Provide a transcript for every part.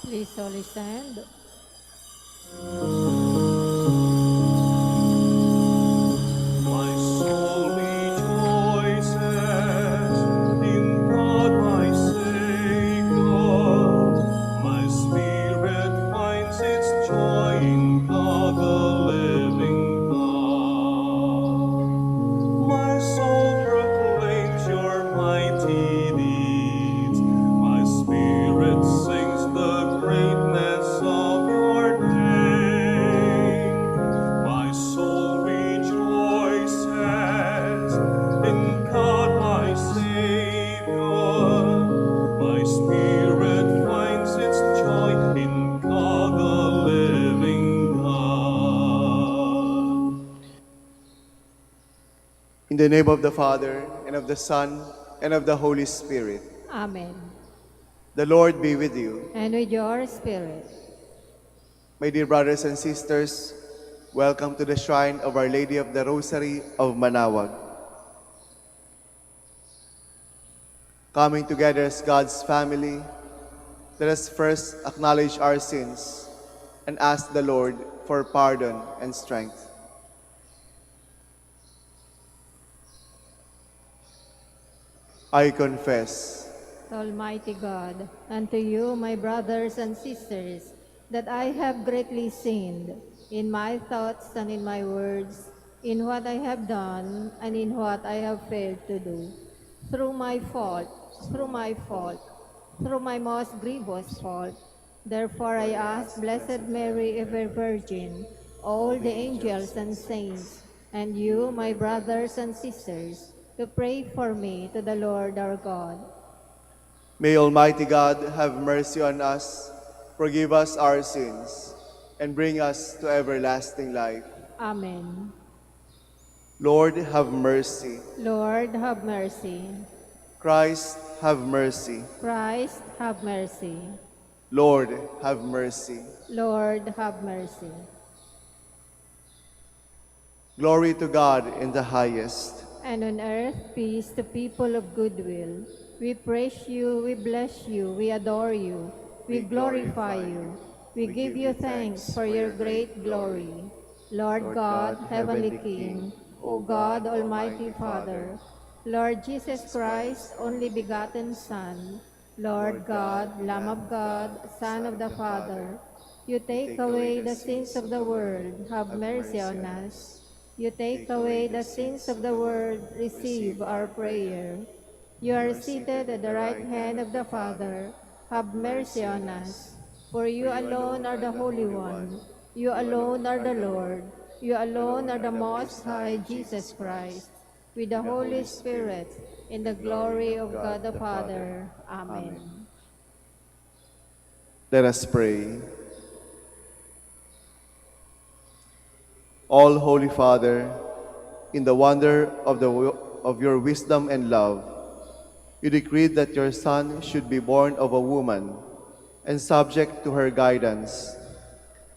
Please all stand. My soul rejoices in God my Savior. My spirit finds its joy in God the living God. My soul proclaims your mighty deeds. My spirit sings the greatness of your name. My soul rejoices in God my Savior. My spirit finds its joy in God the living God. In the name of the Father, and of the Son, and of the Holy Spirit. Amen. The Lord be with you. And with your spirit. My dear brothers and sisters, welcome to the shrine of Our Lady of the Rosary of Manaoag. Coming together as God's family, let us first acknowledge our sins and ask the Lord for pardon and strength. I confess Almighty God, unto you, my brothers and sisters, that I have greatly sinned in my thoughts and in my words, in what I have done and in what I have failed to do. Through my fault, through my fault, through my most grievous fault. Therefore I ask Blessed Mary, ever Virgin, all the angels and saints, and you, my brothers and sisters, to pray for me to the Lord our God. May Almighty God have mercy on us, forgive us our sins, and bring us to everlasting life. Amen. Lord, have mercy. Lord, have mercy. Christ, have mercy. Christ, have mercy. Lord, have mercy. Lord, have mercy. Glory to God in the highest. And on earth, peace to people of good will. We praise you, we bless you, we adore you, we glorify you. We give you thanks for your great glory. Lord God, Heavenly King, O God, Almighty Father, Lord Jesus Christ, only begotten Son, Lord God, Lamb of God, Son of the Father, you take away the sins of the world, have mercy on us. You take away the sins of the world, receive our prayer. You are seated at the right hand of the Father, have mercy on us. For you alone are the Holy One, you alone are the Lord, you alone are the Most High Jesus Christ, with the Holy Spirit, in the glory of God the Father. Amen. Let us pray. All Holy Father, in the wonder of your wisdom and love, you decreed that your Son should be born of a woman and subject to her guidance.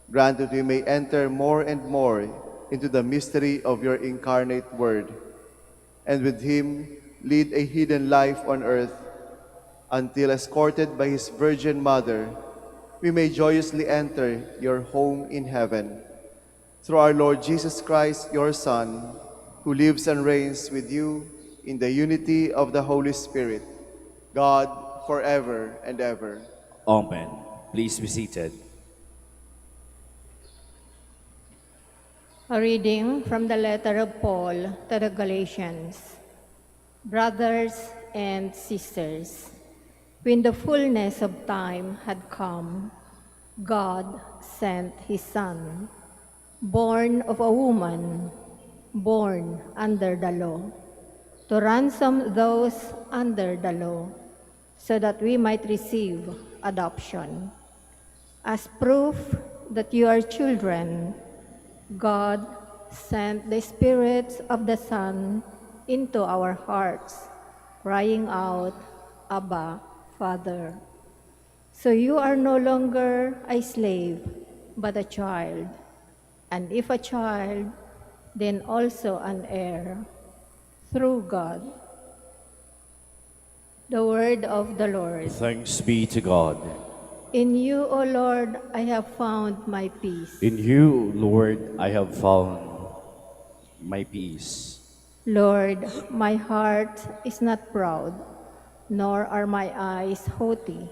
Grant that we may enter more and more into the mystery of your incarnate Word, and with him lead a hidden life on earth until, escorted by his Virgin Mother, we may joyously enter your home in heaven. Through our Lord Jesus Christ, your Son, who lives and reigns with you in the unity of the Holy Spirit, God, forever and ever. Amen. Please be seated. A reading from the letter of Paul to the Galatians. Brothers and sisters, when the fullness of time had come, God sent his Son, born of a woman, born under the law, to ransom those under the law, so that we might receive adoption. As proof that you are children, God sent the Spirit of the Son into our hearts, crying out, Abba, Father. So you are no longer a slave, but a child. And if a child, then also an heir, through God. The word of the Lord. Thanks be to God. In you, O Lord, I have found my peace. In you, Lord, I have found my peace. Lord, my heart is not proud, nor are my eyes haughty.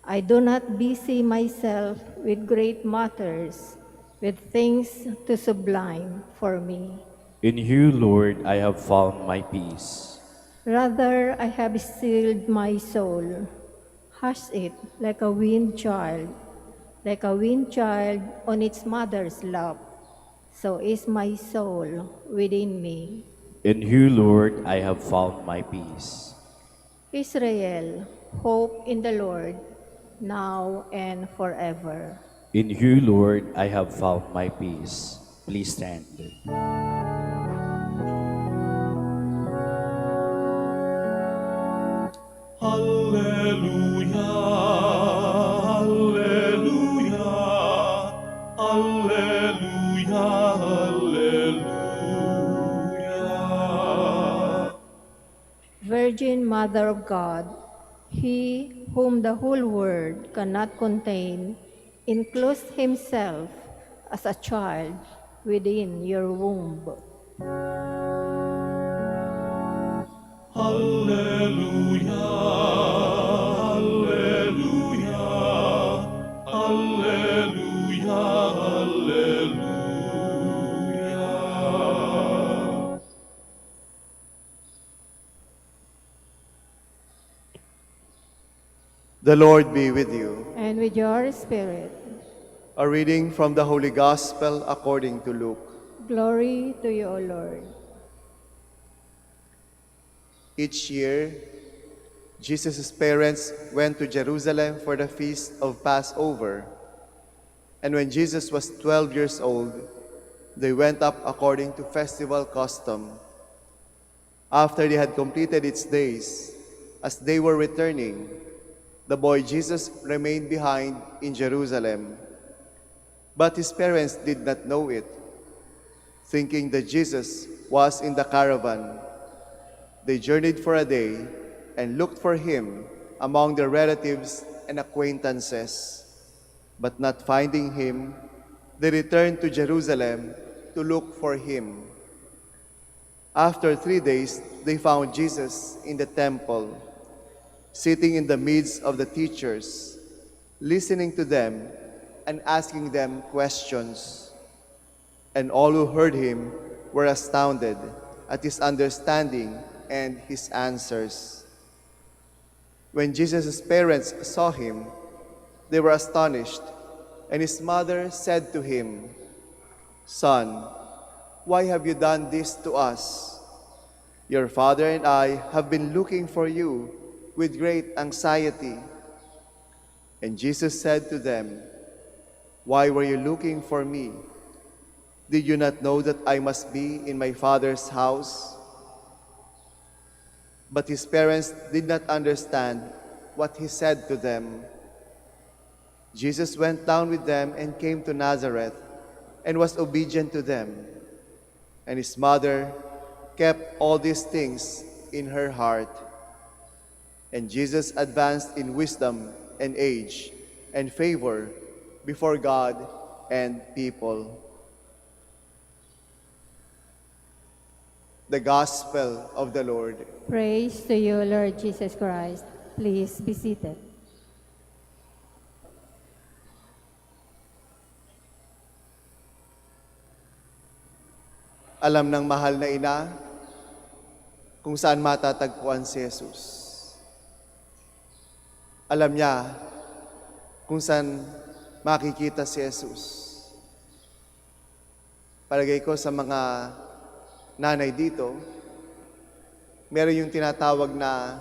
I do not busy myself with great matters, with things too sublime for me. In you, Lord, I have found my peace. Rather, I have stilled my soul, hushed it like a weaned child on its mother's lap. So is my soul within me. In you, Lord, I have found my peace. Israel, hope in the Lord, now and forever. In you, Lord, I have found my peace. Please stand. Hallelujah, hallelujah, hallelujah, hallelujah. Virgin Mother of God, He whom the whole world cannot contain, enclosed Himself as a child within your womb. Hallelujah, hallelujah, hallelujah, hallelujah. The Lord be with you. And with your spirit, A reading from the Holy Gospel according to Luke. glory to you, O Lord. Each year, Jesus' parents went to Jerusalem for the feast of Passover. And when Jesus was 12 years old, they went up according to festival custom. After they had completed its days, as they were returning, the boy Jesus remained behind in Jerusalem. But his parents did not know it. Thinking that Jesus was in the caravan, they journeyed for a day and looked for him among their relatives and acquaintances. But not finding him, they returned to Jerusalem to look for him. After 3 days, they found Jesus in the temple, sitting in the midst of the teachers, listening to them and asking them questions. And all who heard him were astounded at his understanding and his answers. When Jesus' parents saw him, they were astonished, and his mother said to him, "Son, why have you done this to us? Your father and I have been looking for you with great anxiety." And Jesus said to them, "Why were you looking for me? Did you not know that I must be in my Father's house?" But his parents did not understand what he said to them. Jesus went down with them and came to Nazareth and was obedient to them. And his mother kept all these things in her heart. And Jesus advanced in wisdom and age and favor before God and people. The Gospel of the Lord. Praise to you, Lord Jesus Christ. Please be seated. Alam ng mahal na ina kung saan matatagpuan si Jesus. Alam niya kung saan makikita si Jesus. Palagay ko sa mga nanay dito, meron yung tinatawag na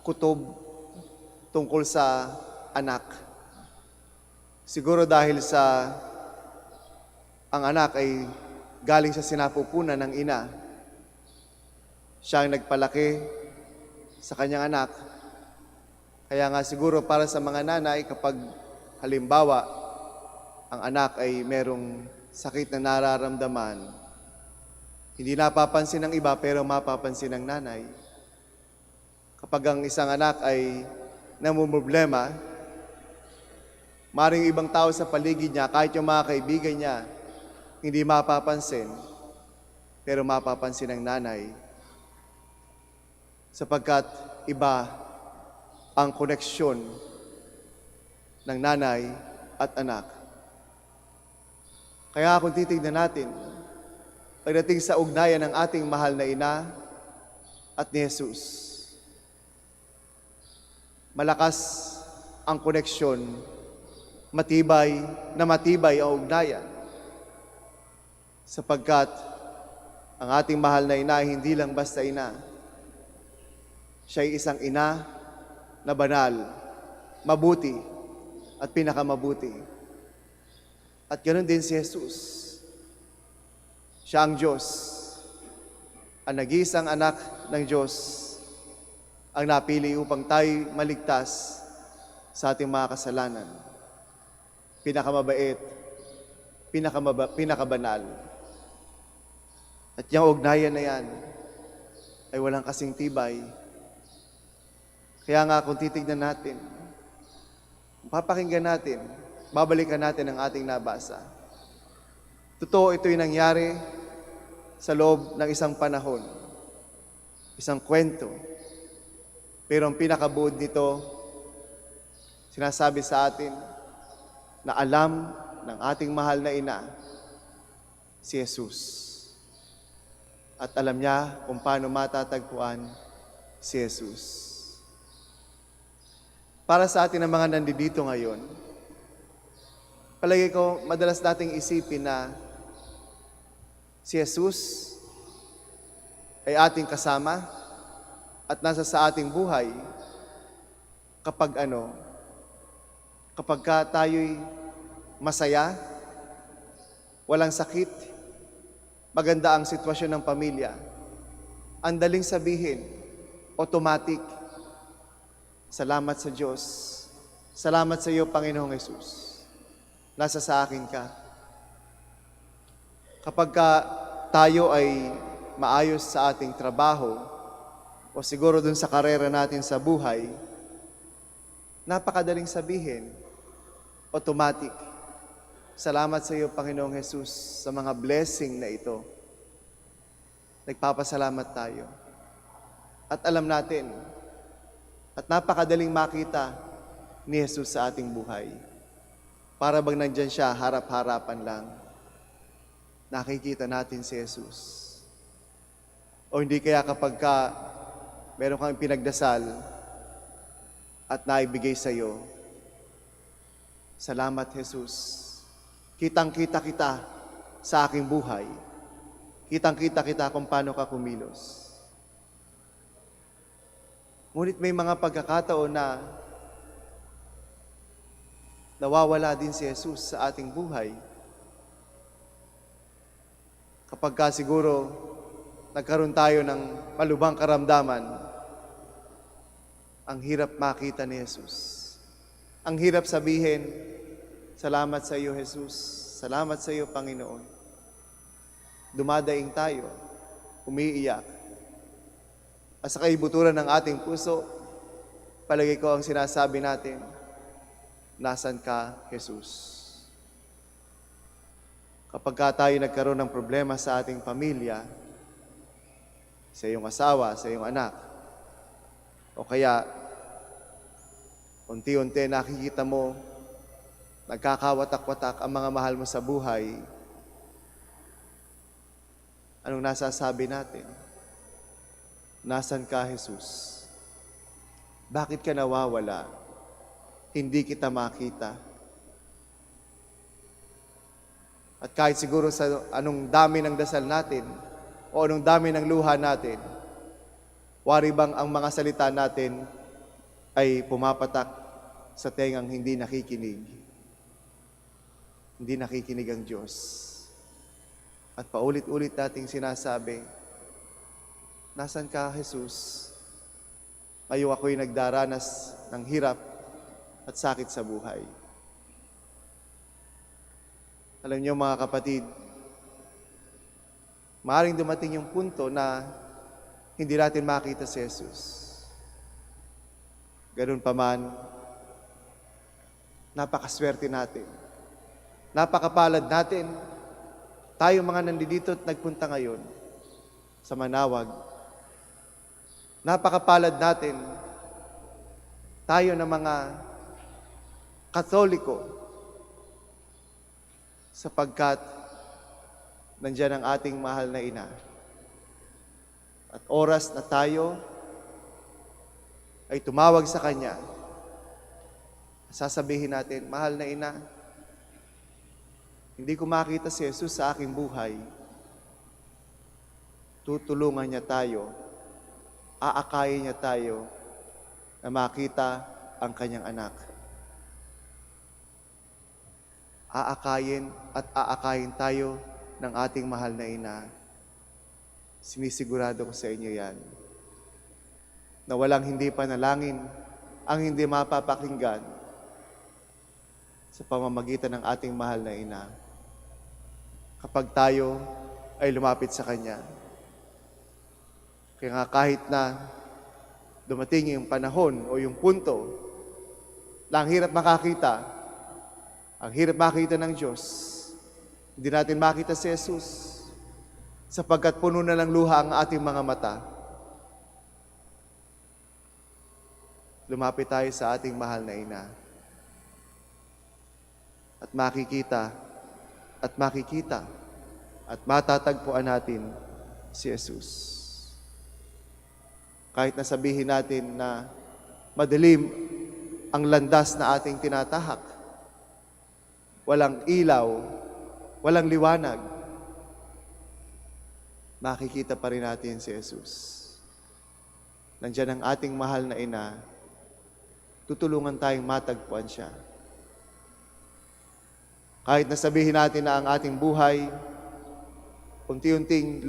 kutob tungkol sa anak. Siguro dahil sa ang anak ay galing sa sinapupunan ng ina. Siya ang nagpalaki sa kanyang anak. Kaya nga siguro para sa mga nanay, kapag halimbawa ang anak ay merong sakit na nararamdaman, hindi napapansin ng iba pero mapapansin ng nanay. Kapag ang isang anak ay namumroblema, Maring ibang tao sa paligid niya, kahit yung mga kaibigan niya, hindi mapapansin, pero mapapansin ng nanay. Sapagkat iba ang koneksyon ng nanay at anak. Kaya kung titignan natin, pagdating sa ugnayan ng ating mahal na ina at ni Jesus, malakas ang koneksyon, matibay ang ugnayan. Sapagkat ang ating mahal na ina ay hindi lang basta ina. Siya ay isang ina na banal, mabuti, at pinakamabuti. At ganoon din si Jesus. Siya ang Diyos, ang nag-iisang anak ng Diyos, ang napili upang tayo maligtas sa ating mga kasalanan. Pinakamabait, pinakabanal. At yung ugnayan na yan ay walang kasing tibay. Kaya nga kung titignan natin, papakinggan natin, babalikan natin ang ating nabasa. Totoo ito'y nangyari sa loob ng isang panahon, isang kwento. Pero ang pinakabuod nito, sinasabi sa atin na alam ng ating mahal na ina, si Jesus. At alam niya kung paano matatagpuan si Jesus. Para sa atin ang mga nandito ngayon, palagi ko madalas nating isipin na si Jesus ay ating kasama at nasa sa ating buhay kapag tayo'y masaya, walang sakit, maganda ang sitwasyon ng pamilya, ang daling sabihin, automatic, salamat sa Diyos, salamat sa iyo, Panginoong Hesus, nasa sa akin ka. Kapag tayo ay maayos sa ating trabaho, o siguro dun sa karera natin sa buhay, napakadaling sabihin, automatic, salamat sa iyo, Panginoong Hesus, sa mga blessing na ito. Nagpapasalamat tayo. At alam natin, at napakadaling makita ni Jesus sa ating buhay. Para bang nandyan siya, harap-harapan lang. Nakikita natin si Jesus. O hindi kaya kapag meron kang pinagdasal at naibigay sa iyo, salamat Jesus. Kitang-kita kita sa aking buhay. Kitang-kita kita kung paano ka kumilos. Ngunit may mga pagkakataon na nawawala din si Jesus sa ating buhay. Kapag siguro nagkaroon tayo ng malubhang karamdaman, ang hirap makita ni Jesus. Ang hirap sabihin, salamat sa iyo, Jesus. Salamat sa iyo, Panginoon. Dumadaing tayo, umiiyak. At sa kaibuturan ng ating puso, palagi ko ang sinasabi natin, nasan ka, Jesus? Kapag tayo nagkaroon ng problema sa ating pamilya, sa iyong asawa, sa iyong anak, o kaya unti-unti nakikita mo, nagkakawatak-watak ang mga mahal mo sa buhay, anong nasasabi natin? Nasan ka, Jesus? Bakit ka nawawala? Hindi kita makita. At kahit siguro sa anong dami ng dasal natin o anong dami ng luha natin, wari bang ang mga salita natin ay pumapatak sa tengang hindi nakikinig? Hindi nakikinig ang Diyos. At paulit-ulit nating sinasabi, nasan ka, Jesus? Ngayon ako'y nagdaranas ng hirap at sakit sa buhay. Alam niyo mga kapatid, maaaring dumating yung punto na hindi natin makita si Jesus. Ganun pa man, Napakaswerte natin. Napakapalad natin. Tayo mga nandito at nagpunta ngayon sa Manaoag. Napakapalad natin. Tayo na mga Katoliko sapagkat nandiyan ang ating mahal na ina. At oras na tayo ay tumawag sa Kanya, sasabihin natin, mahal na ina, hindi ko makita si Jesus sa aking buhay. Tutulungan niya tayo, aakayin niya tayo na makita ang Kanyang anak. Aakayin at aakayin tayo ng ating mahal na ina. Sinisigurado ko sa inyo yan, na walang hindi panalangin ang hindi mapapakinggan sa pamamagitan ng ating mahal na ina. Kapag tayo ay lumapit sa Kanya. Kaya nga kahit na dumating yung panahon o yung punto na ang hirap makakita, ang hirap makita ng Diyos, hindi natin makita si Jesus sapagkat puno na ng luha ang ating mga mata. Lumapit tayo sa ating mahal na ina. At makikita, at matatagpuan natin si Jesus. Kahit na sabihin natin na madilim ang landas na ating tinatahak, walang ilaw, walang liwanag, makikita pa rin natin si Jesus. Nandiyan ang ating mahal na ina, tutulungan tayong matagpuan siya. Kahit na sabihin natin na ang ating buhay, unti-unting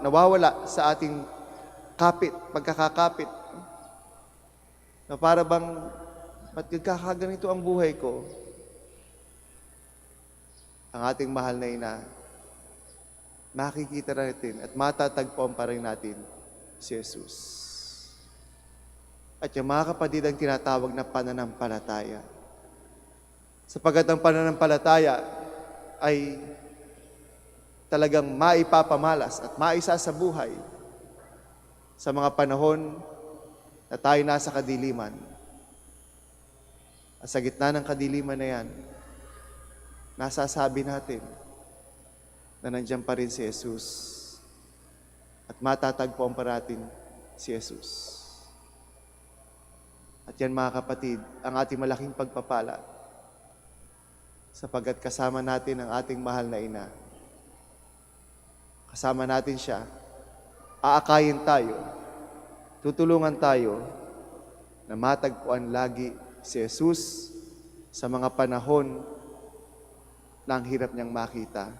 nawawala sa ating pagkakakapit, na para bang, ba't nagkakaganito ang buhay ko? Ang ating mahal na ina, makikita natin at matatagpuan pa rin natin si Jesus. At yung mga kapatid ang tinatawag na pananampalataya. Sapagkat ang pananampalataya ay talagang maipapamalas at maisa sa buhay sa mga panahon na tayo nasa kadiliman. At sa gitna ng kadiliman na yan, nasasabi natin na nandiyan pa rin si Jesus at matatagpuan pa natin si Jesus. At yan mga kapatid, ang ating malaking pagpapala sapagkat kasama natin ang ating mahal na ina. Kasama natin siya, aakayin tayo, tutulungan tayo na matagpuan lagi si Jesus sa mga panahon na ang hirap niyang makita.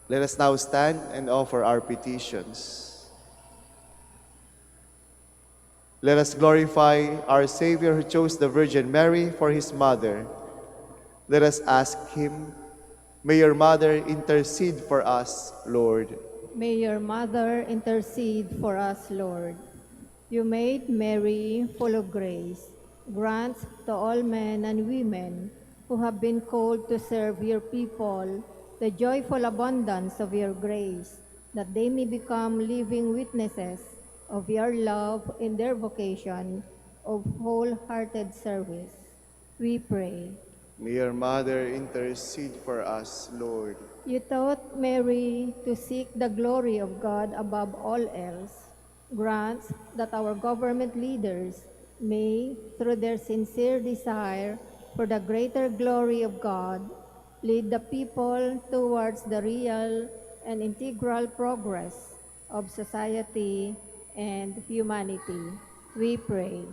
Let us now stand and offer our petitions. Let us glorify our Savior who chose the Virgin Mary for His mother. Let us ask Him, may your mother intercede for us, Lord. May your mother intercede for us, Lord. You made Mary full of grace. Grant to all men and women who have been called to serve your people the joyful abundance of your grace, that they may become living witnesses of your love in their vocation of wholehearted service. We pray. May your mother intercede for us, Lord. You taught Mary to seek the glory of God above all else. Grant that our government leaders may, through their sincere desire for the greater glory of God, lead the people towards the real and integral progress of society and humanity. We pray.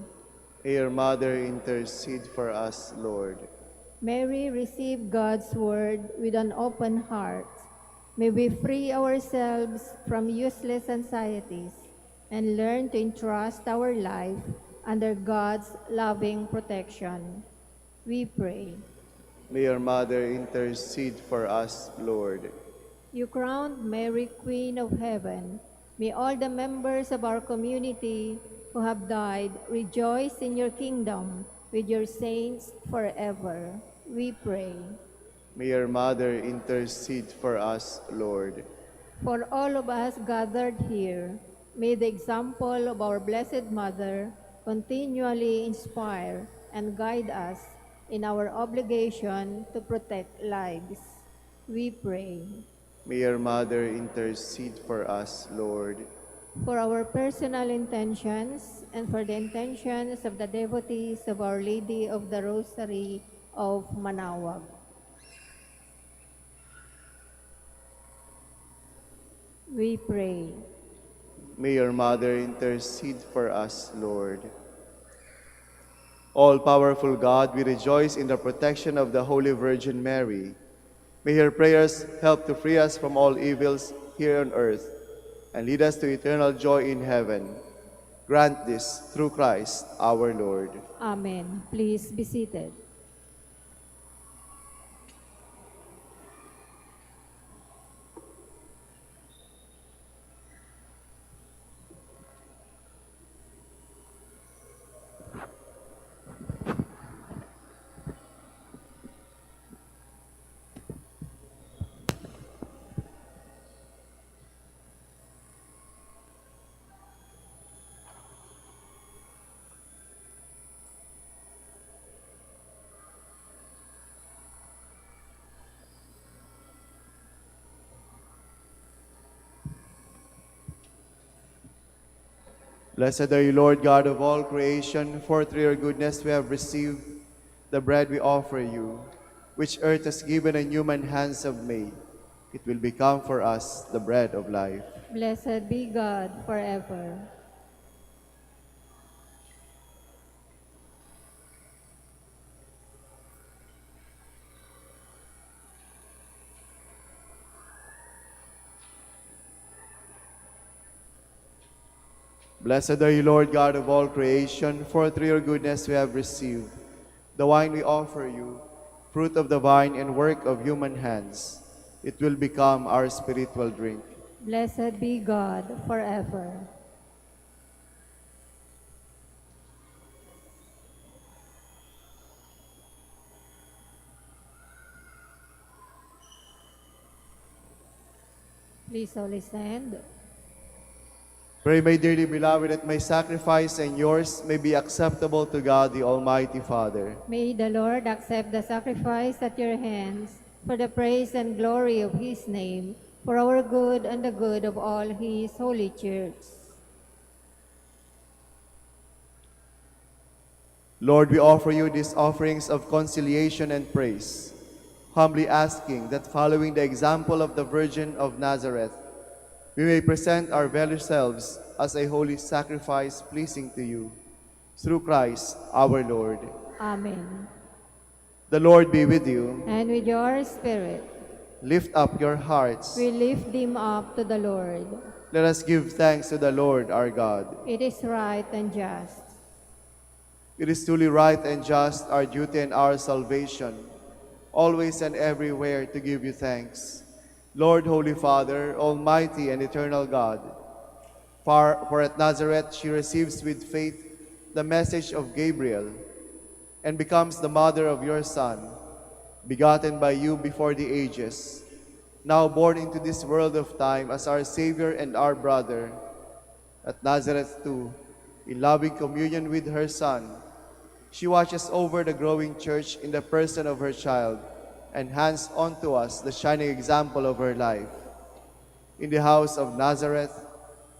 May your mother intercede for us, Lord. May we receive God's word with an open heart. May we free ourselves from useless anxieties and learn to entrust our life under God's loving protection. We pray. May your mother intercede for us, Lord. You crowned Mary Queen of Heaven May all the members of our community who have died rejoice in your kingdom with your saints forever. We pray. May your Mother intercede for us, Lord. For all of us gathered here, may the example of our Blessed Mother continually inspire and guide us in our obligation to protect lives. We pray. May your Mother intercede for us, Lord. For our personal intentions and for the intentions of the devotees of Our Lady of the Rosary of Manaoag. We pray. May your Mother intercede for us, Lord. All-powerful God, we rejoice in the protection of the Holy Virgin Mary. May her prayers help to free us from all evils here on earth and lead us to eternal joy in heaven. Grant this through Christ our Lord. Amen. Please be seated. Blessed are you, Lord God of all creation, for through your goodness we have received the bread we offer you, which earth has given and human hands have made. It will become for us the bread of life. Blessed be God forever. Blessed are you, Lord God of all creation, for through your goodness we have received the wine we offer you, fruit of the vine and work of human hands. It will become our spiritual drink. Blessed be God forever. Please all stand. Pray, my dearly beloved, that my sacrifice and yours may be acceptable to God, the Almighty Father. May the Lord accept the sacrifice at your hands for the praise and glory of his name, for our good and the good of all his holy church. Lord, we offer you these offerings of conciliation and praise, humbly asking that following the example of the Virgin of Nazareth, we may present our very selves as a holy sacrifice pleasing to you. Through Christ our Lord. Amen. The Lord be with you. And with your spirit, Lift up your hearts. we lift them up to the Lord. Let us give thanks to the Lord our God. It is right and just. It is truly right and just, our duty and our salvation, always and everywhere to give you thanks. Lord, Holy Father, Almighty and Eternal God, for at Nazareth she receives with faith the message of Gabriel and becomes the mother of your Son, begotten by you before the ages, now born into this world of time as our Savior and our brother. At Nazareth too, in loving communion with her Son, she watches over the growing church in the person of her child and hands on to us the shining example of her life. In the house of Nazareth,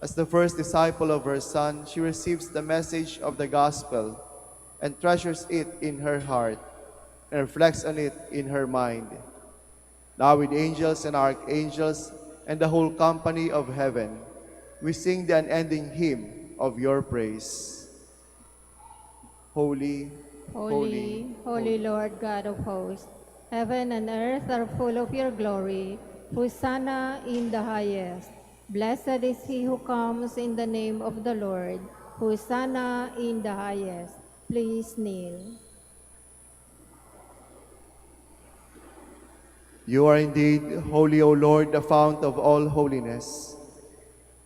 as the first disciple of her Son, she receives the message of the gospel and treasures it in her heart and reflects on it in her mind. Now with angels and archangels and the whole company of heaven, we sing the unending hymn of your praise. Holy, Holy, holy Lord God of hosts, heaven and earth are full of your glory. Hosanna in the highest. Blessed is he who comes in the name of the Lord. Hosanna in the highest. Please kneel. you are indeed holy, O Lord, the fount of all holiness.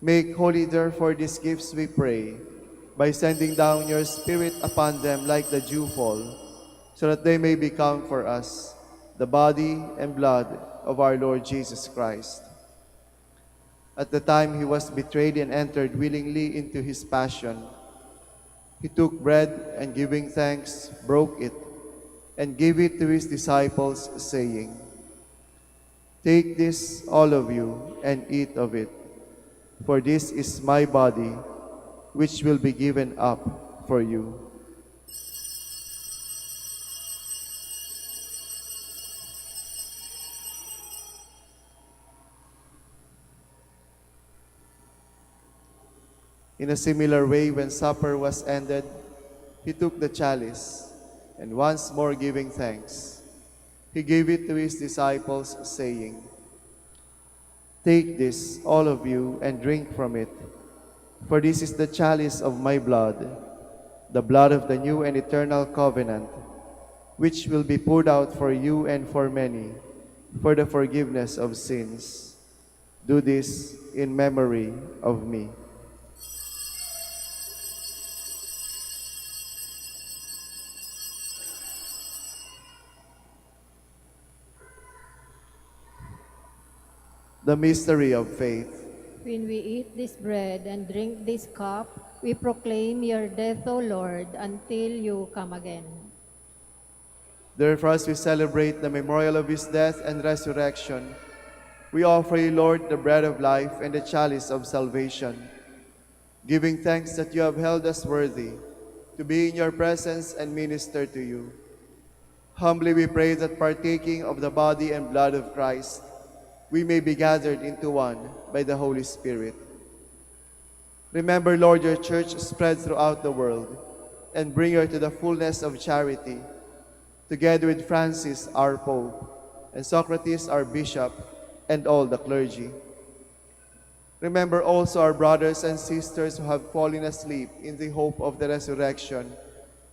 Make holy therefore these gifts, we pray, by sending down your Spirit upon them like the dewfall, so that they may become for us the body and blood of our Lord Jesus Christ. At the time he was betrayed and entered willingly into his passion, he took bread and giving thanks, broke it, and gave it to his disciples, saying, "Take this, all of you, and eat of it, for this is my body, which will be given up for you." In a similar way, when supper was ended, he took the chalice, and once more giving thanks, he gave it to his disciples, saying, "Take this, all of you, and drink from it, for this is the chalice of my blood, the blood of the new and eternal covenant, which will be poured out for you and for many, for the forgiveness of sins. Do this in memory of me." The mystery of faith. When we eat this bread and drink this cup, we proclaim your death, O Lord, until you come again. Therefore, as we celebrate the memorial of his death and resurrection, we offer you, Lord, the bread of life and the chalice of salvation, giving thanks that you have held us worthy to be in your presence and minister to you. Humbly we pray that partaking of the body and blood of Christ, we may be gathered into one by the Holy Spirit. Remember, Lord, your church spread throughout the world, and bring her to the fullness of charity, together with Francis, our Pope, and Socrates, our Bishop, and all the clergy. Remember also our brothers and sisters who have fallen asleep in the hope of the resurrection,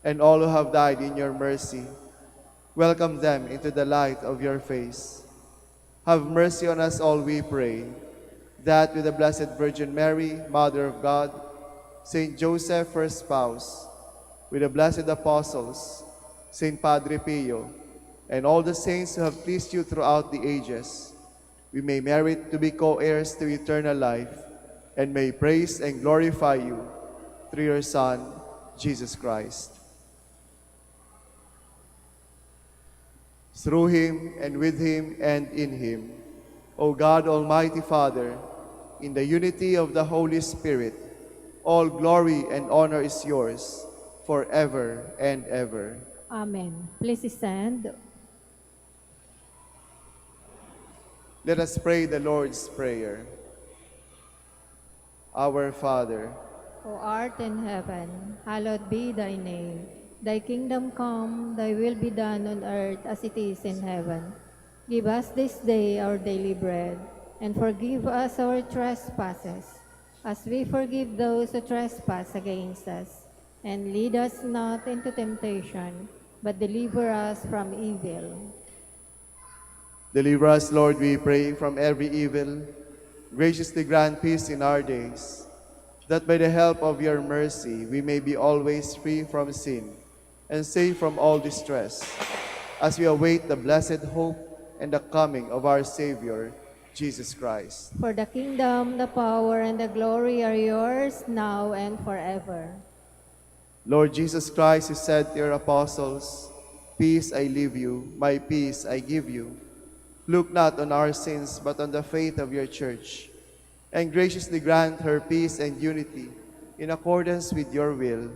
and all who have died in your mercy. Welcome them into the light of your face. Have mercy on us all, we pray, that with the Blessed Virgin Mary, Mother of God, Saint Joseph, her spouse, with the blessed apostles, Saint Padre Pio, and all the saints who have pleased you throughout the ages, we may merit to be co-heirs to eternal life, and may praise and glorify you through your Son, Jesus Christ. Through him, and with him, and in him, O God, Almighty Father, in the unity of the Holy Spirit, all glory and honor is yours, forever and ever. Amen. Please stand. Let us pray the Lord's Prayer. Our Father, O art in heaven, hallowed be thy name. Thy kingdom come, thy will be done on earth as it is in heaven. Give us this day our daily bread, and forgive us our trespasses, as we forgive those who trespass against us. And lead us not into temptation, but deliver us from evil. deliver us, Lord, we pray, from every evil. Graciously grant peace in our days, that by the help of your mercy we may be always free from sin and safe from all distress, as we await the blessed hope and the coming of our Savior, Jesus Christ. For the kingdom, the power, and the glory are yours, now and forever. Lord Jesus Christ, who said to your apostles, "Peace I leave you, my peace I give you," look not on our sins, but on the faith of your church, and graciously grant her peace and unity in accordance with your will,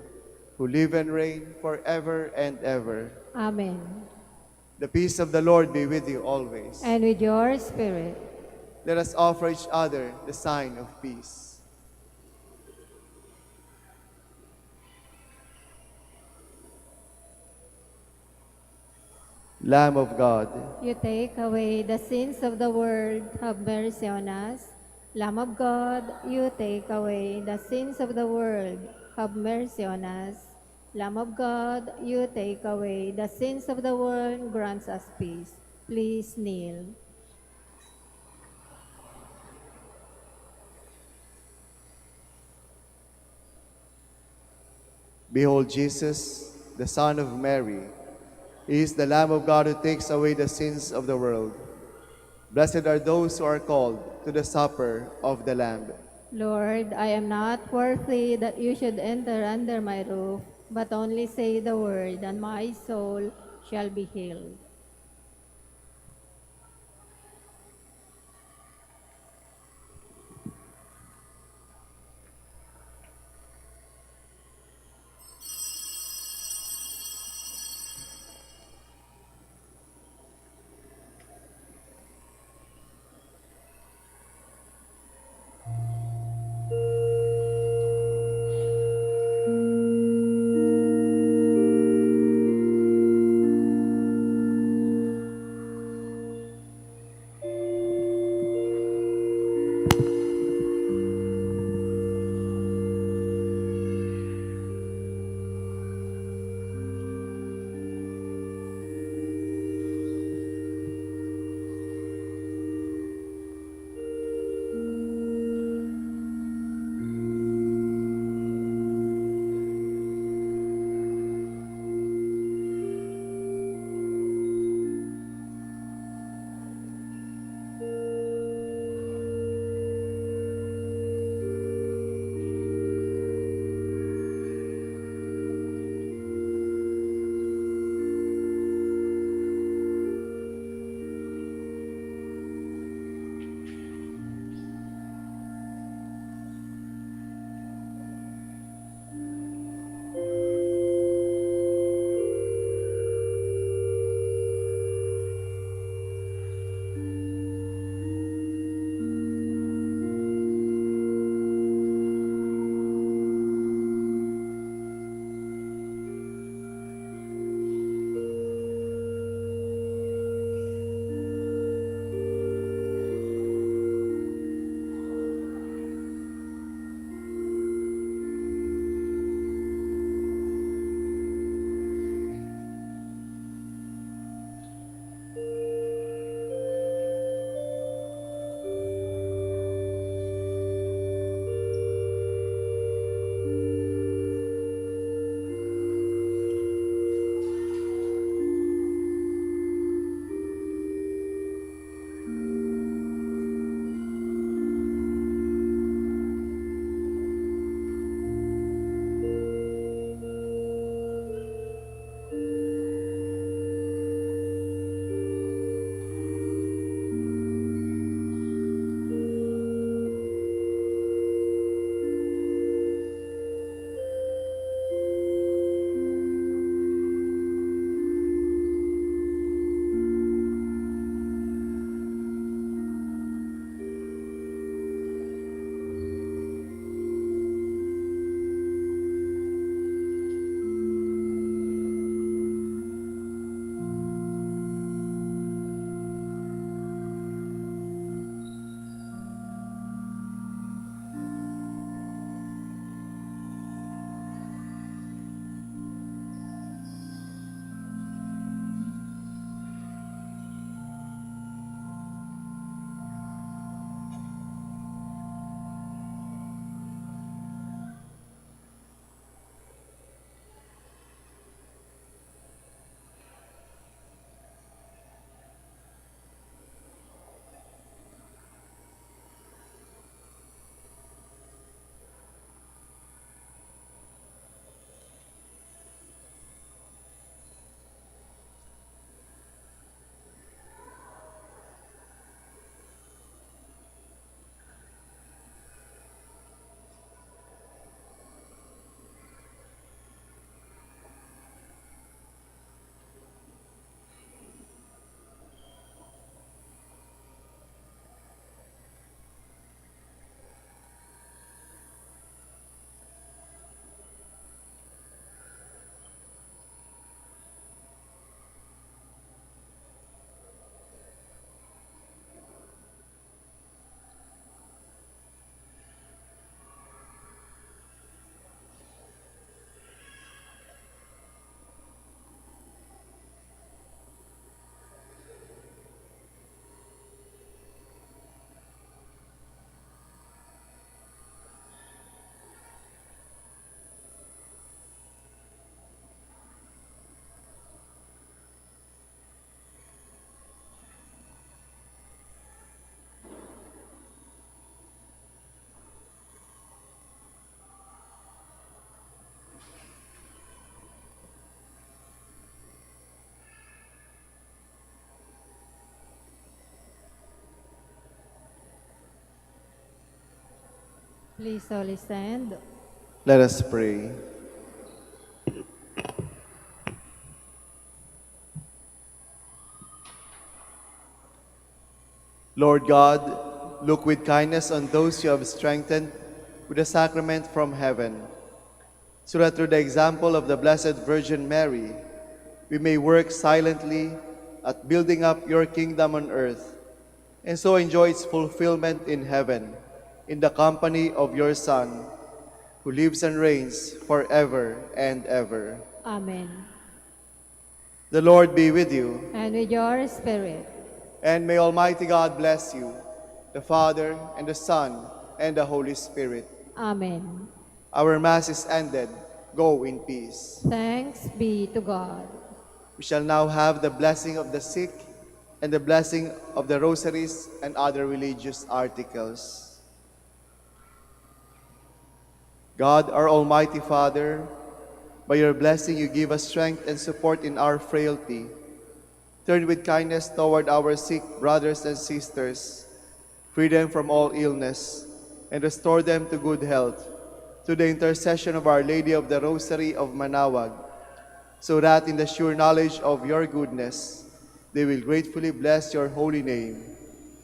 who live and reign forever and ever. Amen. The peace of the Lord be with you always. And with your spirit. Let us offer each other the sign of peace. Lamb of God, You take away the sins of the world, have mercy on us. Lamb of God, you take away the sins of the world, have mercy on us. Lamb of God, you take away the sins of the world, grant us peace. Please kneel. Behold Jesus, the Son of Mary. He is the Lamb of God who takes away the sins of the world. Blessed are those who are called to the supper of the Lamb. Lord, I am not worthy that you should enter under my roof, but only say the word, and my soul shall be healed. Please all stand. Let us pray. Lord God, look with kindness on those you have strengthened with the sacrament from heaven, so that through the example of the Blessed Virgin Mary, we may work silently at building up your kingdom on earth, and so enjoy its fulfillment in heaven, in the company of your Son, who lives and reigns forever and ever. Amen. The Lord be with you, And with your spirit. and may Almighty God bless you, the Father, and the Son, and the Holy Spirit. Amen. Our Mass is ended. Go in peace. Thanks be to God. We shall now have the blessing of the sick and the blessing of the rosaries and other religious articles. God, our Almighty Father, by your blessing you give us strength and support in our frailty. Turn with kindness toward our sick brothers and sisters, free them from all illness, and restore them to good health, through the intercession of Our Lady of the Rosary of Manaoag, so that in the sure knowledge of your goodness, they will gratefully bless your holy name.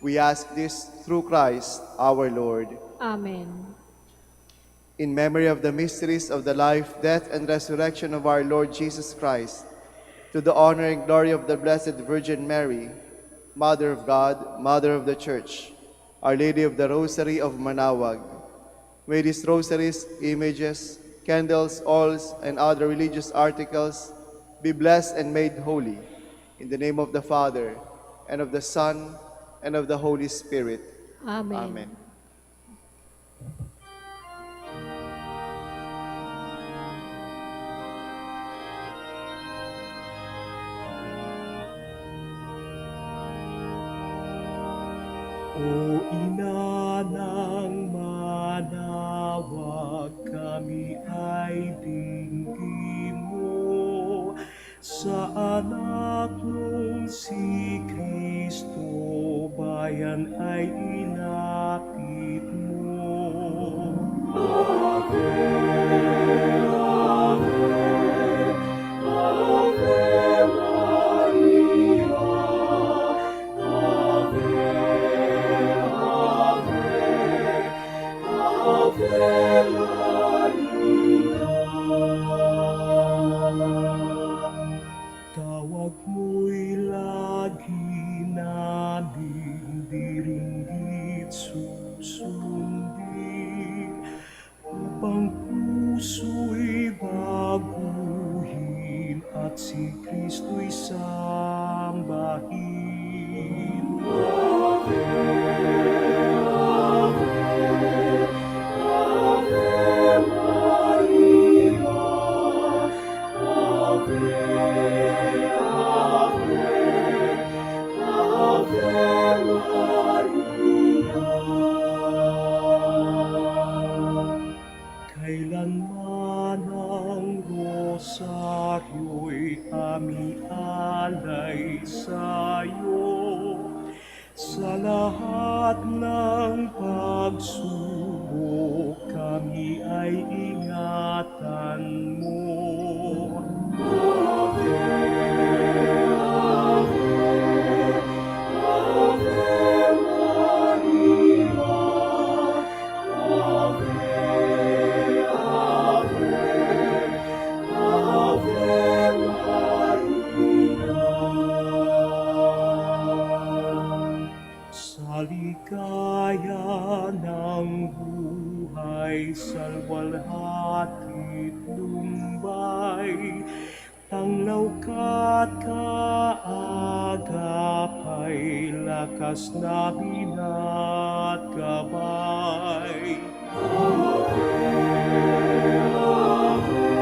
We ask this through Christ our Lord. Amen. In memory of the mysteries of the life, death, and resurrection of our Lord Jesus Christ, to the honor and glory of the Blessed Virgin Mary, Mother of God, Mother of the Church, Our Lady of the Rosary of Manaoag, may these rosaries, images, candles, oils, and other religious articles be blessed and made holy. In the name of the Father, and of the Son, and of the Holy Spirit. Amen. Amen. O Ina ng Manaoag, kami ay dinggin mo sa anak mong si Kristo, bayan ay ilapit mo. Ave, Ave, Ave Maria, Ave, Ave Maria. Tawag mo'y lagi namin diringgit susundin, upang puso'y baguhin at si Kristo'y sambahin. Ave, Ave, Ave Maria, Ave, Ave, Ave Maria. Kailanman ang rosaryo'y ami-alay sa'yo, sa lahat ng pagsubok kami ay ingatan mo. Ave, Ave, Ave Maria, Ave, Ave Maria. Sa ligaya ng buhay, salwalhatit lumbay, tanglaw ka't kaagapay, lakas na binat gabay. Ave, Ave,